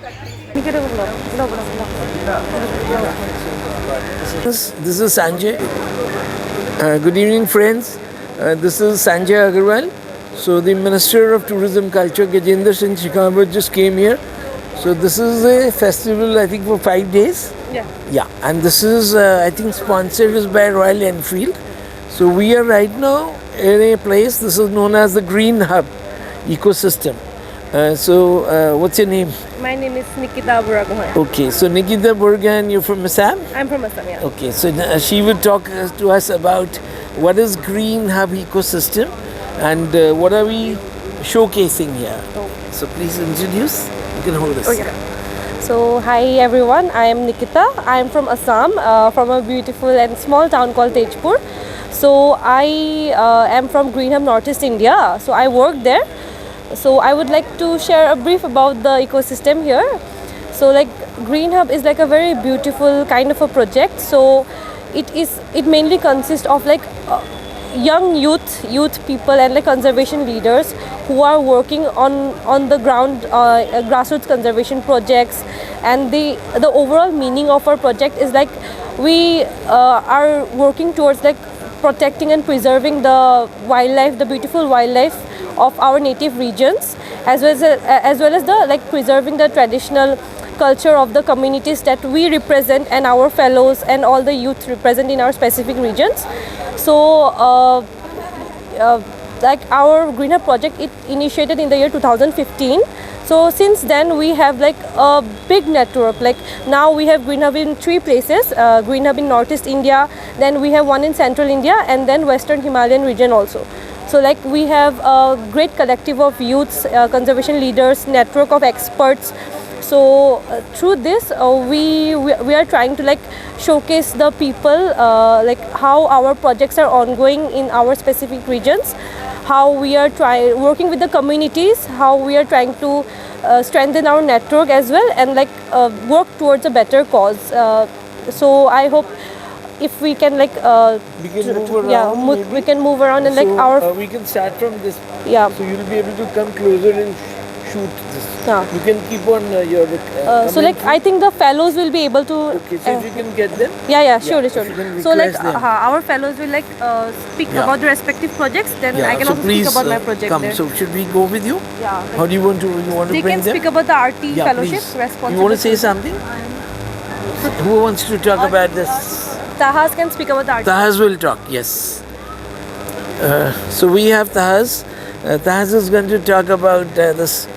This is Sanjay. Good evening, friends. This is Sanjay Agarwal. So the Minister of Tourism Culture, Gajendra Singh Shekhawat, just came here. So this is a festival, I think, for 5 days. Yeah. Yeah, and this is, I think, sponsored by Royal Enfield. So we are right now in a place, this is known as the Green Hub ecosystem. What's your name? My name is Nikita Buragohan. Okay, so Nikita Burgan, you're from Assam? I'm from Assam, yeah. Okay, so she will talk to us about what is Green Hub ecosystem and what are we showcasing here. Okay. So please introduce. You can hold this. Okay. So, hi everyone, I am Nikita. I am from Assam, from a beautiful and small town called Tejpur. So, I am from Green Hub Northeast India. So, I work there. So, I would like to share a brief about the ecosystem here. So, like Green Hub is like a very beautiful kind of a project. So, it mainly consists of like young youth people and like conservation leaders who are working on the ground grassroots conservation projects. And the overall meaning of our project is like we are working towards like protecting and preserving the wildlife, the beautiful wildlife of our native regions, as well as the like preserving the traditional culture of the communities that we represent and our fellows and all the youth represent in our specific regions. So like our Green Hub project, it initiated in the year 2015. So since then we have like a big network. Like now we have Green Hub in 3 places, Green Hub in Northeast India, then we have one in Central India, and then Western Himalayan region also. So like we have a great collective of youths, conservation leaders, network of experts. So through this we are trying to like showcase the people, like how our projects are ongoing in our specific regions, how we are working with the communities, how we are trying to strengthen our network as well, and like work towards a better cause. So I hope if we can like We can move around. yeah, we can move around and like our we can start from this. yeah. So you'll be able to come closer and shoot this. Yeah. You can keep on your. So like I think the fellows will be able to. Okay, so if you can get them. Yeah, surely. if you can So like request them. our fellows will like speak Yeah. about the respective projects. Then I can so also please, speak about my project come. there. So should we go with you? Yeah. How do you want to? You want to They bring can them? speak about the RT Yeah, fellowship. please. Responsible. You want to say something? Who wants to talk about this? Tahas can speak about the RT. Tahaz will talk. Yes. So we have Tahaz. Tahaz is going to talk about this.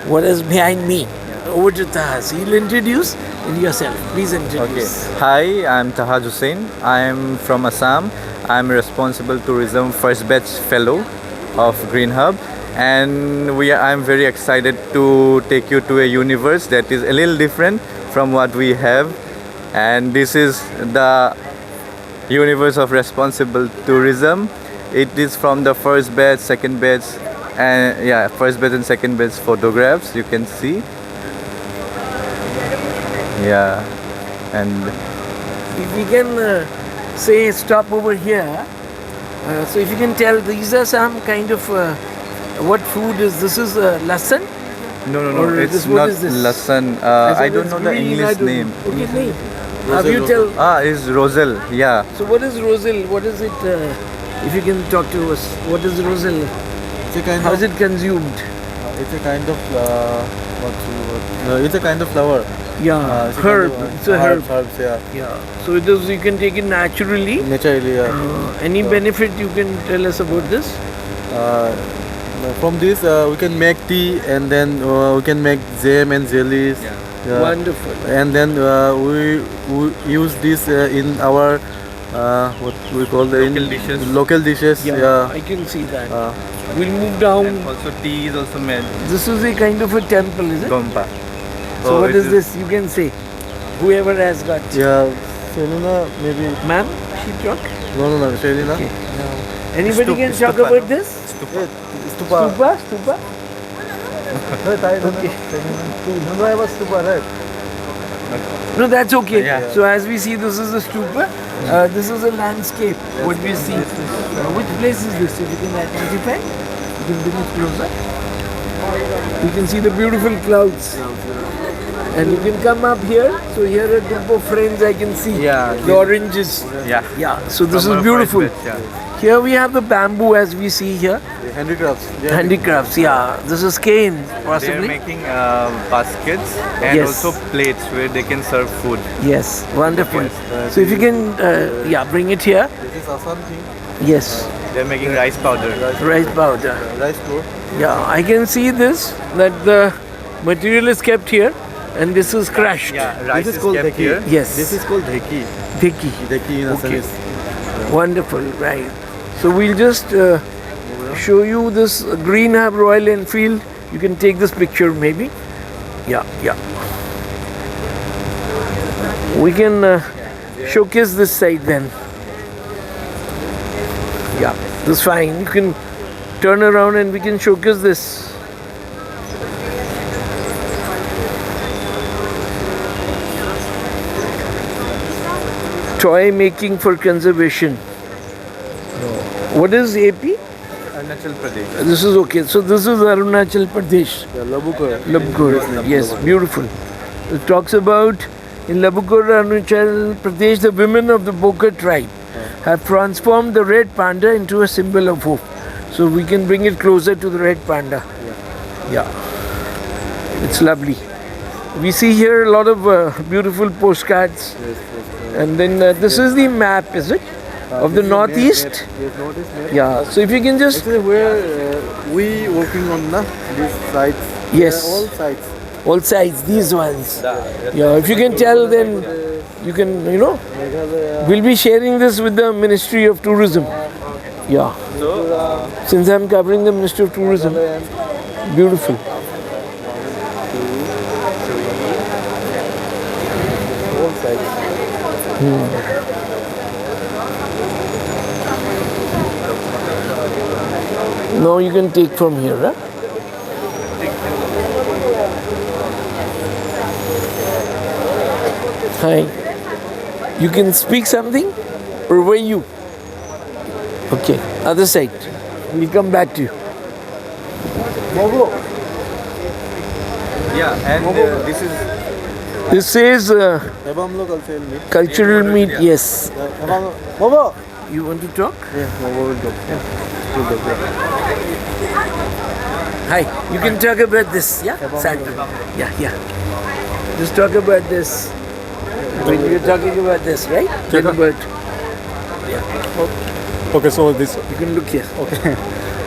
What is behind me? Over to Tahaz. You'll introduce yourself. Please introduce. Okay. Hi, I'm Tahaj Hussain. I am from Assam. I'm a responsible tourism first batch fellow of Green Hub, and I'm very excited to take you to a universe that is a little different from what we have, and this is the universe of responsible tourism. It is from the first batch, second batch, and first batch and second batch photographs you can see. Yeah, and If we can say stop over here. So if you can tell, these are some kind of what food is this? Is lasan? no, Or it's this- what not is this? lasan. I don't know the English name. Okay, name. Have you tell? It's roselle. Yeah. So what is roselle? What is it? If you can talk to us, what is roselle? It's a kind How of is it consumed? it's a kind of it's a kind of flower. Yeah, It's a herb. kind of, It's a herb. Herbs, yeah. Yeah. So it is. You can take it naturally. Naturally, yeah. Any benefit you can tell us about this? From this, we can make tea, and then we can make jam and jellies. Yeah. Wonderful. And then we use this in our what we call the Local dishes. Local dishes. Yeah. I can see that. Uh, We'll move down. Also tea is also made. This is a kind of a temple, is it? Gompa. So what is this? You can say. Whoever has got. yeah. Selena, maybe. Ma'am, she talk. No, Selena. Okay. Anybody can talk Stupa, about no? this? Stupa. Stupa? Okay. No, I was stupa, right? No, that's okay. Yeah. So as we see, this is a stupa. This is a landscape. What we see. Which place is this? If you can identify, you can bring it closer. You can see the beautiful clouds. And you can come up here. So here are a group of friends I can see. Yeah, The oranges. Yeah. Yeah. So this From is our beautiful. first batch, yeah. Here we have the bamboo as we see here. Handicrafts. Yeah. Handicrafts. Yeah. This is cane They're possibly. making baskets and Yes. also plates where they can serve food. Yes. Wonderful. Yes. So if you can, bring it here. This is Assam thing. Yes. They're making rice powder. Rice powder. Rice flour. Yeah. I can see this that the material is kept here, and this is crushed. Yeah, rice This is is called kept dheki. here. Yes. This is called dheki. Dheki. Dheki in Okay. Assamese. Wonderful, right. So we'll just show you this Green Hub Royal Enfield. You can take this picture maybe. Yeah, yeah. We can showcase this side then. Yeah, this is fine. You can turn around and we can showcase this. Toy making for conservation. What is AP? Arunachal Pradesh. This is okay. So this is Arunachal Pradesh. Yeah, Labukar. Labkur. Yes, beautiful. It talks about in Labkur, Arunachal Pradesh, the women of the Bokar tribe have transformed the red panda into a symbol of hope. So we can bring it closer to the red panda. Yeah. It's lovely. We see here a lot of beautiful postcards. And then this is the map, is it? Of the northeast? Yes, northeast map. Yeah. So if you can just. Actually, where we working on these sites. Yes. All sites. All sides, these ones. Yeah, if you can tell, then you can, we'll be sharing this with the Ministry of Tourism. Yeah. Since I'm covering the Ministry of Tourism. Beautiful. All sites. Now you can take from here, huh? Hi. You can speak something? Or were you? Okay, other side. We'll come back to you. Yeah, and this is This says Hebamlo cultural meet. cultural meet, yes. Mobo. You want to talk? Yeah, Mobo will talk. Will talk, Hi, you can talk about this, yeah? Sandra. Yeah, yeah. Just talk about this. When you're talking about this, right? Talk about. Okay, so this You can look here.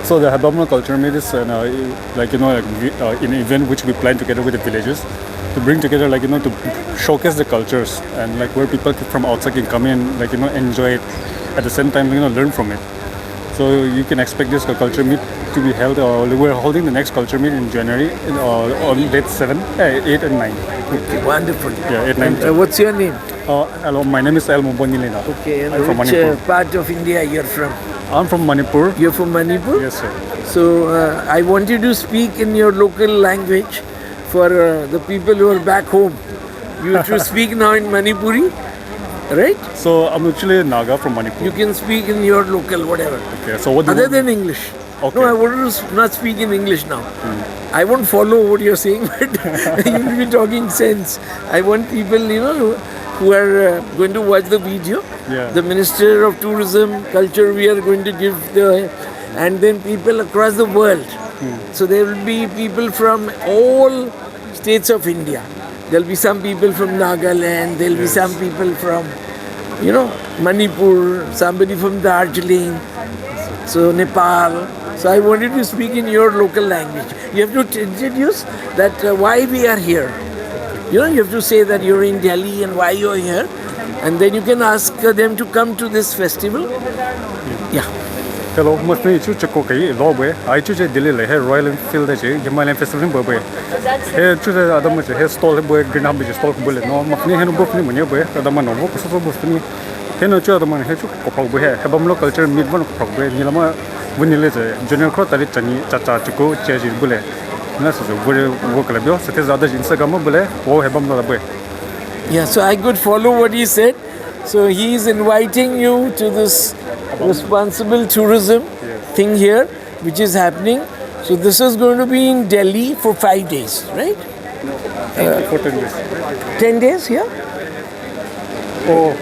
so the Habamno Culture Meet is an an event which we plan together with the villagers to bring together to showcase the cultures and where people from outside can come in enjoy it at the same time learn from it. So you can expect this culture meet to be held. We're holding the next culture meet in January on date 8 and 9. Okay, wonderful. Yeah, 8, 9. And, what's your name? Hello, my name is El Mubonilina. Okay, and I'm from which Manipur. part of India you're from? I'm from Manipur. You're from Manipur? Yes, sir. So I want you to speak in your local language for the people who are back home. You have to speak now in Manipuri, right? So I'm actually Naga from Manipur. You can speak in your local, whatever. Okay, so what do Other you than English. Okay. No, I want to not speak in English now. I won't follow what you're saying, but you'll be talking sense. I want people, who are going to watch the video. Yeah. The Minister of Tourism, Culture, we are going to give and then people across the world. So there will be people from all states of India. There'll be some people from Nagaland, there'll be some people from, Manipur, somebody from Darjeeling, so Nepal. So I wanted to speak in your local language. You have to introduce that why we are here. You have to say that you're in Delhi and why you're here. And then you can ask them to come to this festival. Yeah. Hello, my name is Chuko Kai, Lobwe. I choose Delhi, Royal Enfield, Himalayan Festival, Bobe. Here, choose Adam, here, stall boy, Green Hub, stall bullet. No, Mafni, and Bofni, Munyabe, Adamano, so Bofni. Here, no Chadaman, here, Kopobe, Habamlo culture, mid one of Probe, Nilama, Winilete, General Crotalitani, Tata, Chuko, Chaji Bullet. That's a very vocal. So, there's other Instagram Bullet, or Habamlo. Yeah, so I could follow what he said. So he is inviting you to this responsible tourism thing here, which is happening. So this is going to be in Delhi for 5 days, right? For 10 days. 10 days, yeah? Oh,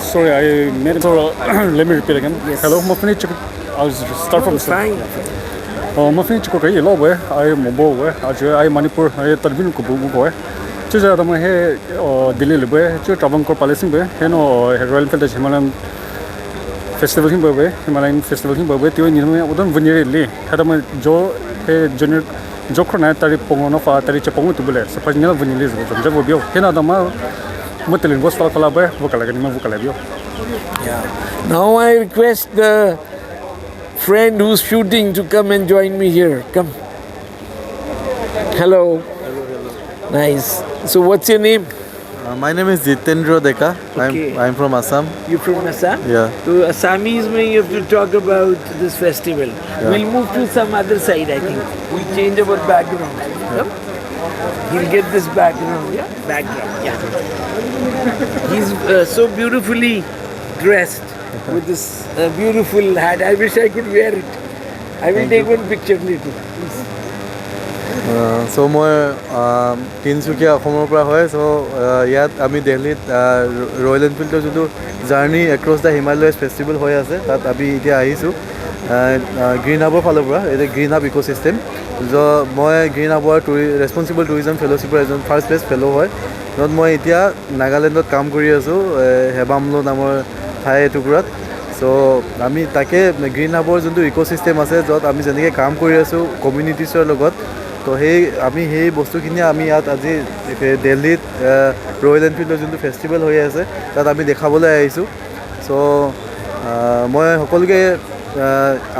sorry, I made it. So, let me repeat again. Yes. Hello, Mafini Chico. I'll start from the start. Fine. Mafini Chico Kai Lowe, I Mobo, I Manipur, I Tarvin Kubu. Chiza Damahe, Delhi Libe, Travancore Palace, Heno, Royal Enfield Himalayan Festival Zimbabwe, Himalayan Festival Zimbabwe, Udon Vineri, Hadama Joe, Junior Jokona, Tari Pongonofa, Tari Chapongo to Bule, Sapagina Vinilis, Jabobio, Henadama, Mutilin was Falcalabe, Vocalagan, Vocalabio. Yeah. Now I request the friend who's shooting to come and join me here. Come. Hello. Nice. So what's your name? My name is Jitendra Deka. Okay. I'm from Assam. You're from Assam? Yeah. So Assamese mein you have to talk about this festival. We'll move to some other side, I think. We'll change our background. Yeah. He'll get this background. Yeah. Background. Yeah. He's so beautifully dressed with this beautiful hat. I wish I could wear it. I will take one picture later. Please. So মই তিনিচুকীয়া অসমৰ পৰা হয় চ' ইয়াত আমি দিল্লীত royal এনফিল্ডৰ যোনটো journey across the হিমালয়াছ festival হৈ আছে তাত আমি এতিয়া আহিছোঁ গ্ৰীণ হাবৰ ফালৰ পৰা এতিয়া গ্ৰীণ হাব ইক'চিষ্টেম মই গ্ৰীণ হাবৰ ৰেছপনচিবল টুৰিজম ফেল'শ্বিপৰ এজন ফাৰ্ষ্ট বেষ্ট ফেল' হয় য'ত মই এতিয়া নাগালেণ্ডত কাম কৰি আছোঁ হেবামলো নামৰ ঠাই এটুকুৰাত চ' আমি তাকে গ্ৰীণ হাবৰ যোনটো ইক'চিষ্টেম আছে য'ত আমি যেনেকৈ কাম কৰি আছোঁ কমিউনিটিছৰ লগত তো আমি সেই বস্তুখিনি আমি ইয়াত আজি দিল্লীত ৰয়েল এনফিল্ডৰ যোনটো ফেষ্টিভেল হৈ আছে তাত আমি দেখাবলৈ আহিছোঁ চ' মই সকলোকে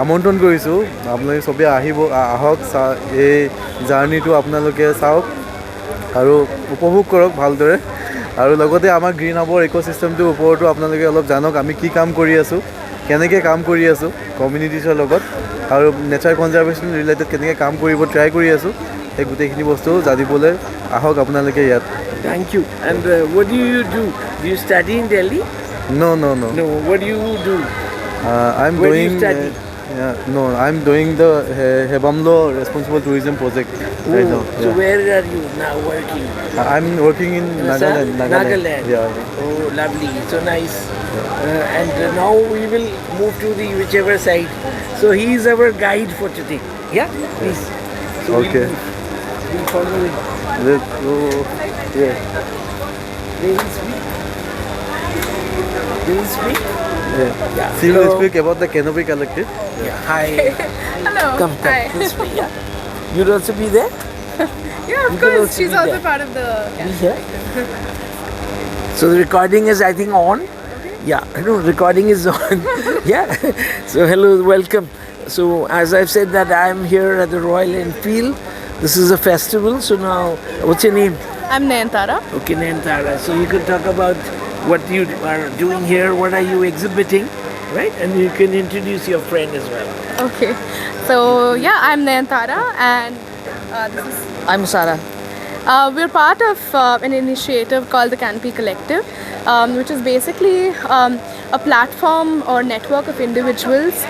আমন্ত্ৰণ কৰিছোঁ আপোনালোকে চবেই আহক এই জাৰ্ণিটো আপোনালোকে চাওক আৰু উপভোগ কৰক ভালদৰে আৰু লগতে আমাৰ গ্ৰীণ হাবৰ ইক'চিষ্টেমটোৰ ওপৰতো আপোনালোকে অলপ জানক আমি কি কাম কৰি আছোঁ কেনেকৈ কাম কৰি আছোঁ কমিউনিটিছৰ লগত আৰু নেচাৰ কনজাৰ্ভেশ্যন ৰিলেটেড কেনেকৈ কাম কৰিব ট্ৰাই কৰি আছোঁ সেই গোটেইখিনি বস্তু জানিবলৈ আহক আপোনালোকে ইয়াত Thank you. And what do you do? Do you study in Delhi? No. No. What do you do? I'm Where do you doing study? I'm doing the Hebamlo Responsible Tourism Project right now. So where are you now working? I'm working in Assam? Nagaland. Yeah. Oh, lovely. So nice. And now we will move to the whichever side. So he is our guide for today. Yeah, please. So Okay. We'll follow him. Let's go. Yeah. They will speak. They will speak. Yeah. Yeah. She will Hello. speak about the Canopy Collective. Yeah. Hi. Hello. Come. Hi. Please speak. Yeah. You'll also be there. Yeah, of You can course. also She's be also there. part of the. Be here. So the recording is, I think, on. Yeah, no, recording is on. Yeah. So hello, welcome. So as I've said that I am here at the Royal Enfield. This is a festival. So now, what's your name? I'm Nayantara. Okay, Nayantara. So you can talk about what you are doing here. What are you exhibiting, right? And you can introduce your friend as well. Okay. So yeah, I'm Nayantara, and this is. I'm Sarah. We're part of an initiative called the Canopy Collective, which is basically a platform or network of individuals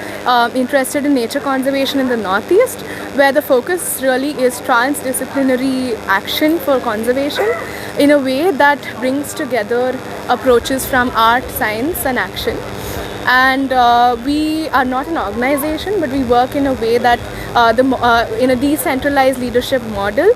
interested in nature conservation in the Northeast, where the focus really is transdisciplinary action for conservation in a way that brings together approaches from art, science, and action. And we are not an organization, but we work in a way that in a decentralized leadership model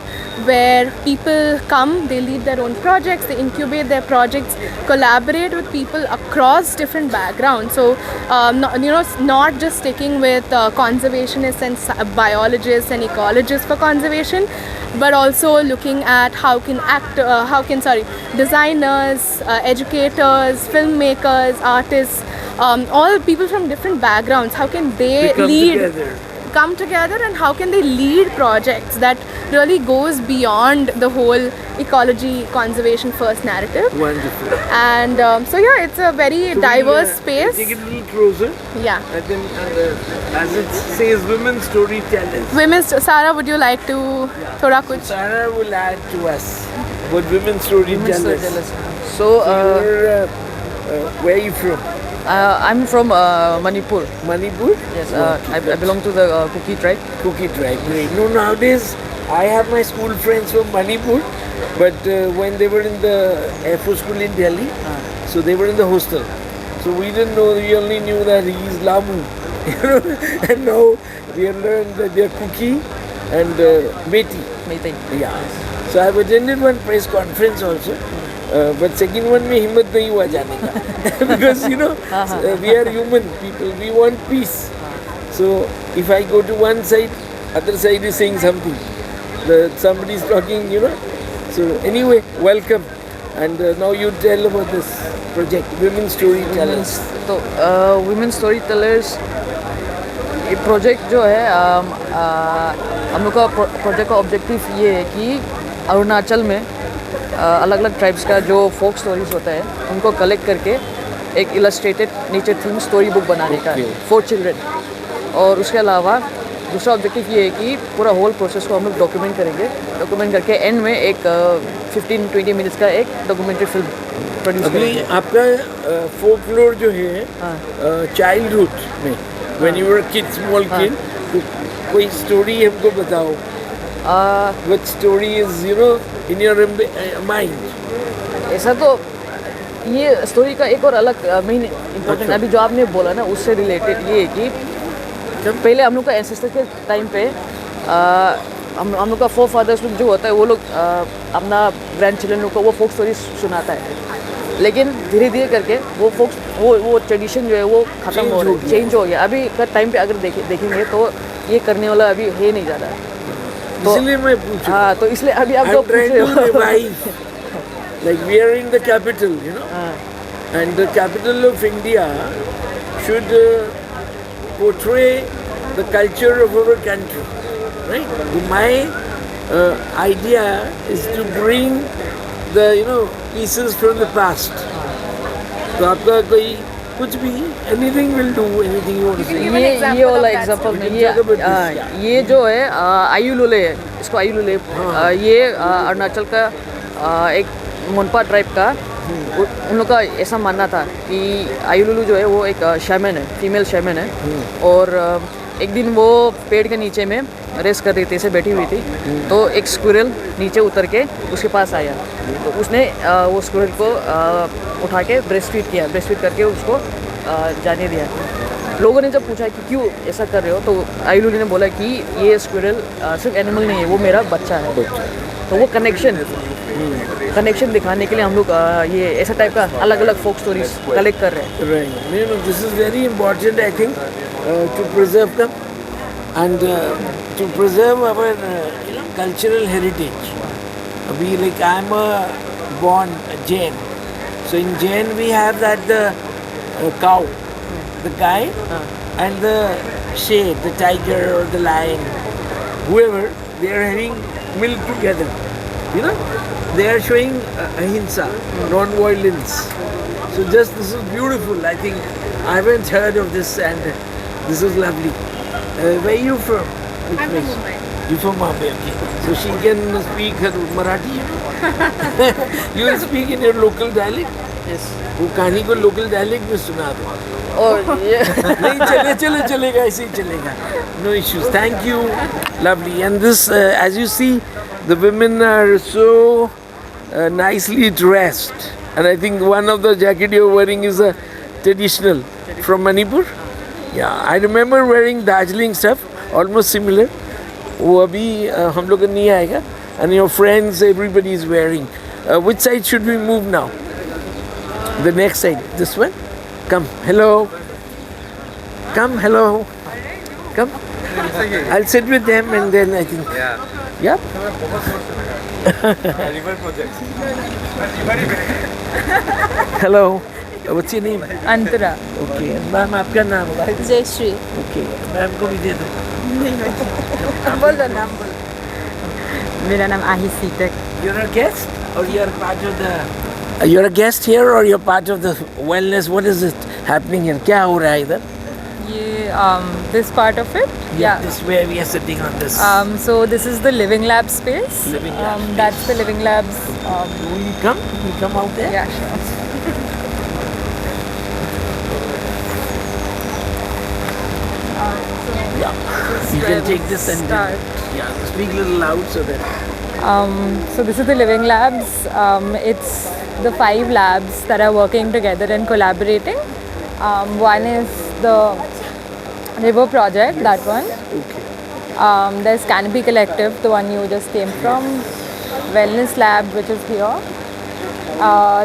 where people come, they lead their own projects, they incubate their projects, collaborate with people across different backgrounds. So, not just sticking with conservationists and biologists and ecologists for conservation, but also looking at how can designers, educators, filmmakers, artists, all people from different backgrounds, how can they come together and how can they lead projects that really goes beyond the whole ecology conservation first narrative. Wonderful. And so yeah, it's a very diverse space. Take it a little closer. Yeah. And then, as it says, women storytellers. Sarah, would you like to thoda kuch? Sarah will add to us. But women storytellers. So, Where are you from? I'm from Manipur. Manipur? Yes, I belong to the Kuki tribe. Kuki tribe. Great. No, nowadays I have my school friends from Manipur, but when they were in the Air Force School in Delhi, so they were in the hostel. So we didn't know, we only knew that he is Lamu, you know, and now we have learned that they are Kuki and Meti. Meeting. Yeah. So I've attended one press conference also, but second one में हिम्मत नहीं हुआ जाने का because you know we are human people, we want peace. So if I go to one side, other side is saying something, somebody is talking, you know. So anyway, welcome, and now you tell about this project, Women Storytellers. तो women story tellers ये project जो है हम लोग का project का objective ये है कि अरुणाचल में अलग अलग ट्राइब्स का जो फोक स्टोरीज होता है उनको कलेक्ट करके एक illustrated nature theme story book बनाने का फॉर चिल्ड्रन। और उसके अलावा दूसरा ऑब्जेक्टिव ये है कि पूरा होल प्रोसेस को हम लोग डॉक्यूमेंट करेंगे। डॉक्यूमेंट करके एंड में एक 15-20 मिनट्स का एक डॉक्यूमेंट्री फिल्म प्रोड्यूस अभी करेंगे। आपका फोकलोर जो है चाइल्डहुड में, when you were a kid, small kid, तो कोई स्टोरी हमको बताओ। What story is, you know, in your mind? ऐसा तो ये स्टोरी का एक और अलग मेन इम्पोर्टेंट अभी जो आपने बोला ना उससे रिलेटेड ये है कि पहले हम लोग का एंसेस्टर के टाइम पे हम लोग का फोर फादर्स लोग जो होता है वो लोग अपना ग्रैंड चिल्ड्रन लोग को वो फोक स्टोरी सुनाता है। लेकिन धीरे धीरे करके वो ट्रेडिशन जो है वो ख़त्म हो रहा है, चेंज हो गया। अभी का टाइम पे अगर देखेंगे तो ये करने वाला अभी है नहीं ज़्यादा। तो इसलिए मैं पूछूं। हाँ, तो इसलिए अभी आप जो पूछ रहे हो like we are in the capital, you know, and the capital of India should portray the culture of our country, right? My idea is to bring the, you know, pieces from the past. तो आपका कोई कुछ भी anything will do, anything you want to say. ये वाला example में ये जो है आयुलुले है, इसको आयुलुले ये अरुणाचल का एक मोनपा ट्राइब का उन लोग का ऐसा मानना था कि आयुलुलु जो है वो एक शैमन है, फीमेल शैमन है। और एक दिन वो पेड़ के नीचे में रेस्ट कर रही थी, ऐसे बैठी हुई थी, तो एक स्क्विरल नीचे उतर के उसके पास आया। तो उसने वो स्क्विरल को उठा के ब्रेस्ट फीड किया, ब्रेस्ट फीड करके उसको जाने दिया। लोगों ने जब पूछा कि क्यों ऐसा कर रहे हो, तो आयुलुलु ने बोला कि ये स्क्विरल सिर्फ एनिमल नहीं है, वो मेरा बच्चा है। तो वो कनेक्शन दिखाने के लिए हम लोग ये ऐसा टाइप का अलग अलग फोक स्टोरीज कलेक्ट कर रहे हैं। Right. You know, this is very important, I think, to preserve them and to preserve our you know, cultural heritage. We, like, I'm born Jain, so in Jain we have that the cow, the guy, and the sher, the tiger or the lion, whoever, they are having milk together. You know, they are showing ahimsa, non-violence. So just this is beautiful. I think I haven't heard of this, and this is lovely. Where are you from? I'm from Mumbai. You from Mumbai, okay. So she can speak her Marathi. You will speak in your local dialect. Yes. वो कहानी को local dialect में सुना दो। और ये नहीं चलेगा ऐसे ही चलेगा. No issues. Thank you. Lovely. And this, as you see, the women are so nicely dressed. And I think one of the jacket you're wearing is a traditional from Manipur. Yeah, I remember wearing Darjeeling stuff, almost similar. वो अभी हम लोग नहीं आएगा. And your friends, everybody is wearing. Which side should we move now? The next side. This one? Come. Hello. Come. Hello. Come. I'll sit with them and then I think. Yeah. River project. Hello. What's your name? Antara. Okay. Ma'am, आपका नाम? Jayashree. Okay. Ma'am को भी दे दो. बोल दो नाम बोल। मेरा नाम आही सीतक। You're a guest or you're part of the... You're a guest here or you're part of the wellness? What is it happening here? क्या हो रहा है इधर? ये this part of it? Yeah. This where we are sitting on this. So this is the Living Lab space. Living Lab space. That's the Living Labs. Will you come? Will you come out there? Yeah, sure. Yeah. You can take this and then... Start. Yeah, speak a little loud so that. So this is the Living Labs. It's the 5 labs that are working together and collaborating. One is the River Project, that one. Okay. There's Canopy Collective, the one you just came from. Wellness Lab, which is here.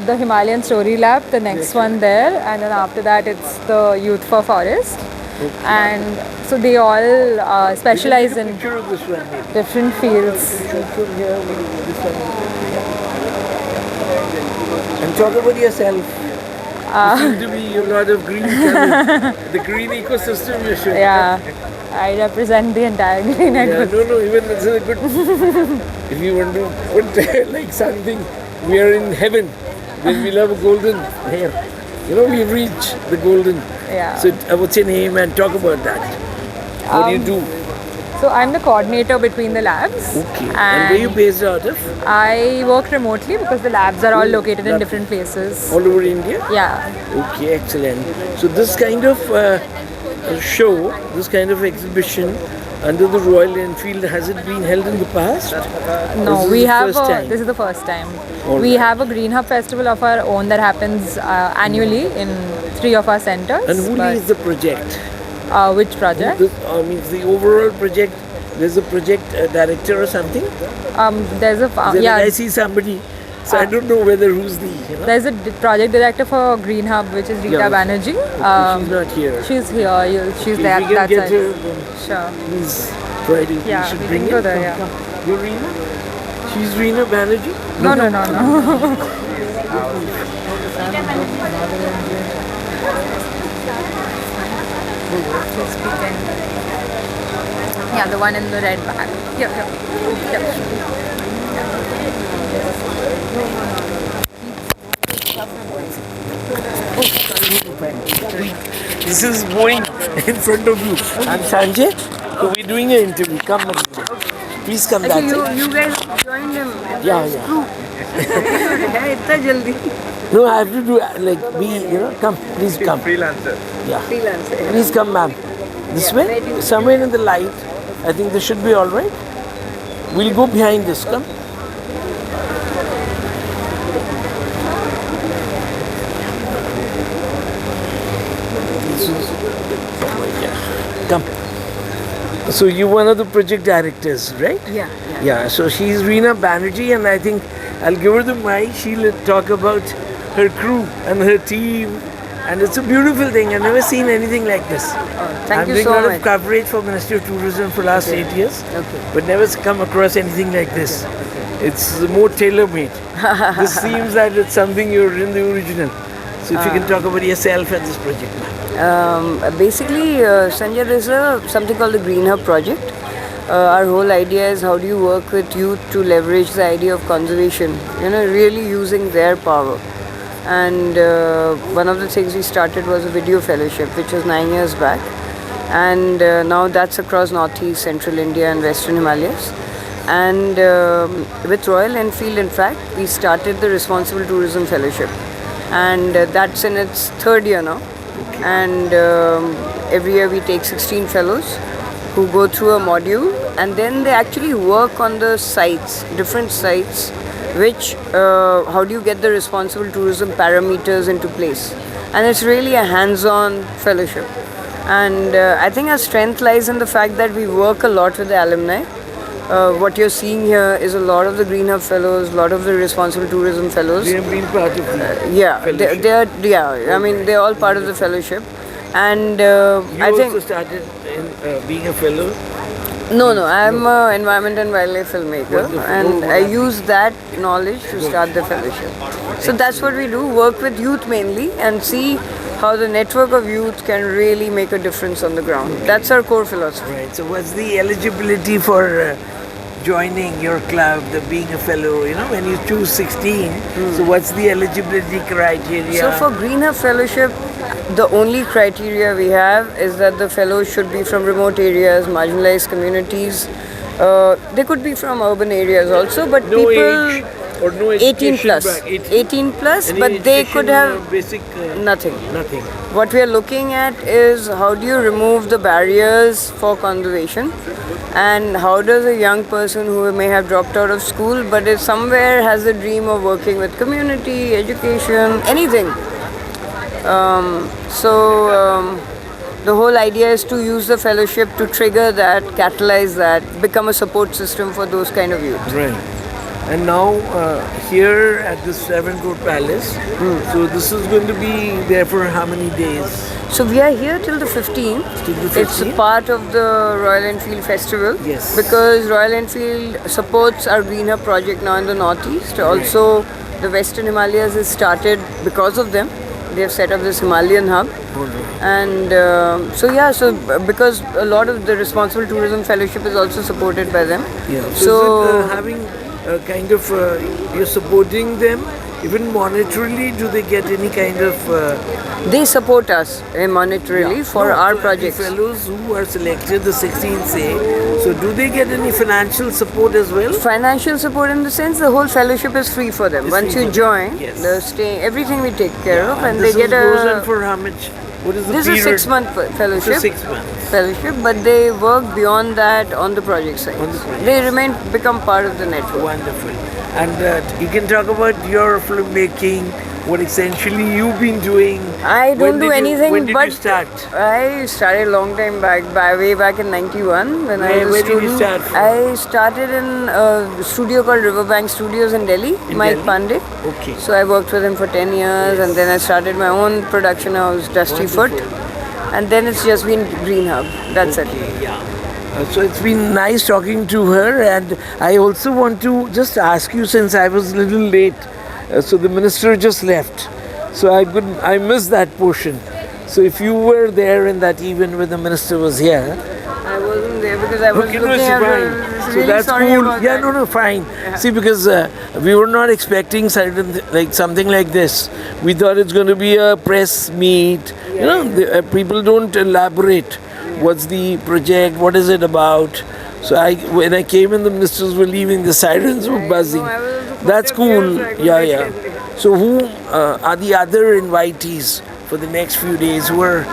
The Himalayan Story Lab, the next one there. And then after that, it's the Youth for Forest. And so they all specialize in Picture of this one, maybe. different fields. Shoot from here, we'll do this one. And talk about yourself. You seem to be a lot of green coming. The green ecosystem you should. Yeah, I represent the entire green Yeah, ecosystem. no, even it's a good. If you want to put like something, we are in heaven. Then we'll have a golden hair. You know, we reach the golden. Yeah. So, what's your name and talk about that? What do you do? So I'm the coordinator between the labs. Okay. And where you based out of? I work remotely because the labs are all located in different places. All over India? Yeah. Okay, excellent. So this kind of show, this kind of exhibition under the Royal Enfield, has it been held in the past? No, This we is the have first time? this is the first time. All We right. have a Green Hub festival of our own that happens annually in 3 of our centers. And who but- leads the project? which project? Means the overall project, there's a project director or something? There's a Then yeah. I see somebody, so I don't know whether who's the, you know. There's a project director for Green Hub, which is Rita Yeah. Banerjee. She's not here. She's here. She's If there. we can That get side. her, then Sure. please try to, Yeah, we should we bring can go it. there, Come, yeah. come. You're Reena? She's Reena Banerjee? No, no, no, no. Yeah, the one in the red bag. Here, here. Here. This is going in front of you. I'm Sanjay. So we're doing an interview. Come, Manoj. Please come that side. You guys joined him. Yeah, yeah. इतना जल्दी No, I have to do like be, you know. Come, please come. Freelancer. Yeah. Please come, ma'am. This way, somewhere in the light. I think this should be all right. We'll go behind this. Come. This is somewhere here. Come. So you're one of the project directors, right? Yeah. Yeah, so she's Reena Banerjee, and I think I'll give her the mic. She'll talk about her crew and her team, and it's a beautiful thing. I've never seen anything like this. Thank I'm you doing so a lot much. of coverage for Ministry of Tourism for last 8 years, Okay. but never come across anything like this. It's more tailor-made. This seems that it's something you're in the original. So if you can talk about yourself and this project, ma'am. Basically, Sanjay, there's something called the Green Hub project. Our whole idea is how do you work with youth to leverage the idea of conservation, really using their power. And one of the things we started was a video fellowship, which was 9 years back. And now that's across Northeast, Central India and Western Himalayas. And with Royal Enfield, in fact, we started the Responsible Tourism Fellowship. And that's in its 3rd year now. And every year we take 16 fellows who go through a module, and then they actually work on the sites, different sites, which how do you get the responsible tourism parameters into place. And it's really a hands-on fellowship. And I think our strength lies in the fact that we work a lot with the alumni. What you're seeing here is a lot of the Green Hub fellows, a lot of the responsible tourism fellows. They have been part of the Yeah, fellowship. they're all part of the fellowship. And You I think also started in being a fellow. no, I'm an environment and wildlife filmmaker, and I use that knowledge to start the fellowship. So that's what we do, work with youth mainly and see how the network of youth can really make a difference on the ground. That's our core philosophy. Right. So what's the eligibility for joining your club, the being a fellow? When you choose 16, so what's the eligibility criteria? So for Green Hub Fellowship, the only criteria we have is that the fellows should be from remote areas, marginalized communities. They could be from urban areas also, but no people age or no 18 education plus, back- 18 plus, Any but they education could or have basic nothing. nothing. What we are looking at is how do you remove the barriers for conservation And how does a young person who may have dropped out of school but is somewhere has a dream of working with community, education, anything. The whole idea is to use the fellowship to trigger that, catalyze that, become a support system for those kind of youth. Right. And now here at the Seven Court Palace, so this is going to be there for how many days? So we are here till the 15th. Till the It's a 15th? part of the Royal Enfield Festival. Yes. Because Royal Enfield supports our Green Hub project now in the Northeast. Also, the Western Himalayas has started because of them. They have set up this Himalayan hub. And because a lot of the Responsible Tourism Fellowship is also supported by them. Yeah. So, So is it having kind of, you're supporting them even monetarily? Do they get any kind of... they support us monetarily for our projects. The fellows who are selected, the 16 say, so do they get any financial support as well? Financial support in the sense the whole fellowship is free for them. It's Once free you for join, them, yes. the stay, everything we take care of, and they this get goes on a. for how much? What is the This period? is a 6-month fellowship. So 6 months. Fellowship, but they work beyond that on the project side. On the project They become part of the network. Wonderful. And you can talk about your filmmaking, what essentially you've been doing. I don't do anything when did but you start? I started a long time back, way back in '91 when I was Where a did you student. start from? I started in a studio called Riverbank Studios in Delhi, Mike Delhi? Pandey. Okay. So I worked with him for 10 years, and then I started my own production house, Dusty Foot, and then it's just been Green Hub. That's it. Yeah. So it's been nice talking to her, and I also want to just ask you, since I was a little late, so the minister just left, so I missed that portion. So if you were there in that event when the minister was here, I wasn't there because I was okay, looking it's at fine. her. So Really that's sorry cool. about Yeah, that. no, fine. See, because we were not expecting something like this. We thought it's going to be a press meet. You know, people don't elaborate. What's the project? What is it about? So when I came in, the ministers were leaving. The sirens were buzzing. I was the That's first appearance, cool. so I could Yeah, make yeah. it. So who are the other invitees for the next few days? Who are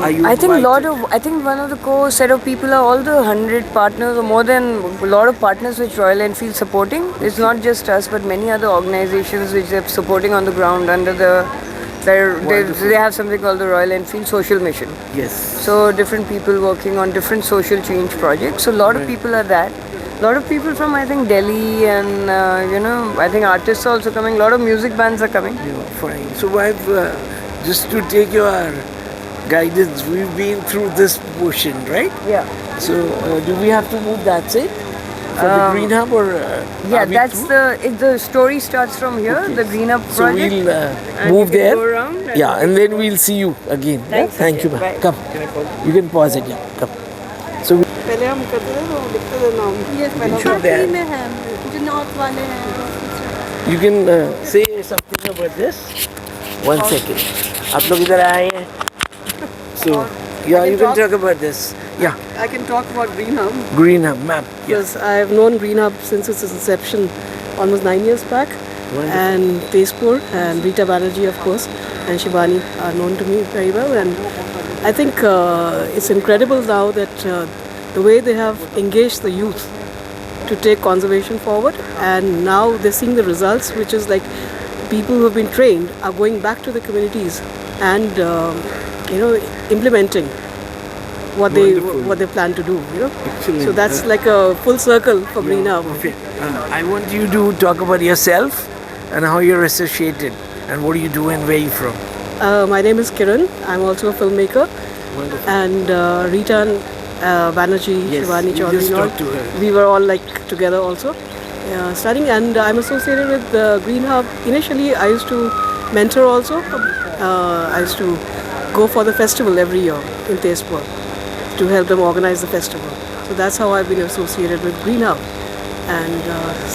you? I think invited? I think one of the core set of people are all the 100 partners or more than a lot of partners which Royal Enfield supporting. It's not just us, but many other organizations which they're supporting on the ground under they have something called the Royal Enfield Social Mission. Yes. So different people working on different social change projects. So a lot of people are that. A lot of people from I think Delhi and I think artists are also coming. A lot of music bands are coming. Yeah, fine. So I've just to take your guidance. We've been through this portion, right? Yeah. So do we have to move that side for the Green Hub or? Yeah, are we that's through? the story starts from here, Okay. the Green Up So project. we'll and move you can there. go around and- Yeah, and then we'll see you again. Yeah? Thanks, Thank you, Sanjay. ma'am. Bye. Come. You can pause it. Yeah. Come. So we पहले हम करते थे तो लिखते थे नाम should there. में है जो नॉर्थ वाले हैं You can say something about this. 1 second. आप लोग इधर आए हैं. So yeah, you can talk about this. Yeah, I can talk about Green Hub Green Hub map. Yes. because I have known Green Hub since its inception almost 9 years back. Wonderful. And Tezpur and Rita Banerjee, of course, and Shivani are known to me very well. And I think it's incredible now that the way they have engaged the youth to take conservation forward, and now they're seeing the results, which is like people who have been trained are going back to the communities and implementing what they plan to do. Excellent. So that's like a full circle for Green Hub. Okay. I want you to talk about yourself and how you're associated and what do you do and where you from. My name is Kiran. I'm also a filmmaker. Wonderful. And Rita Banerjee, Yes, Shivani you Chaudhary, just and all, talked to her. we were all like together also studying. And I'm associated with the Green Hub. Initially, I used to mentor also. I used to go for the festival every year in Tezpur to help them organize the festival. So that's how I've been associated with Green Hub. And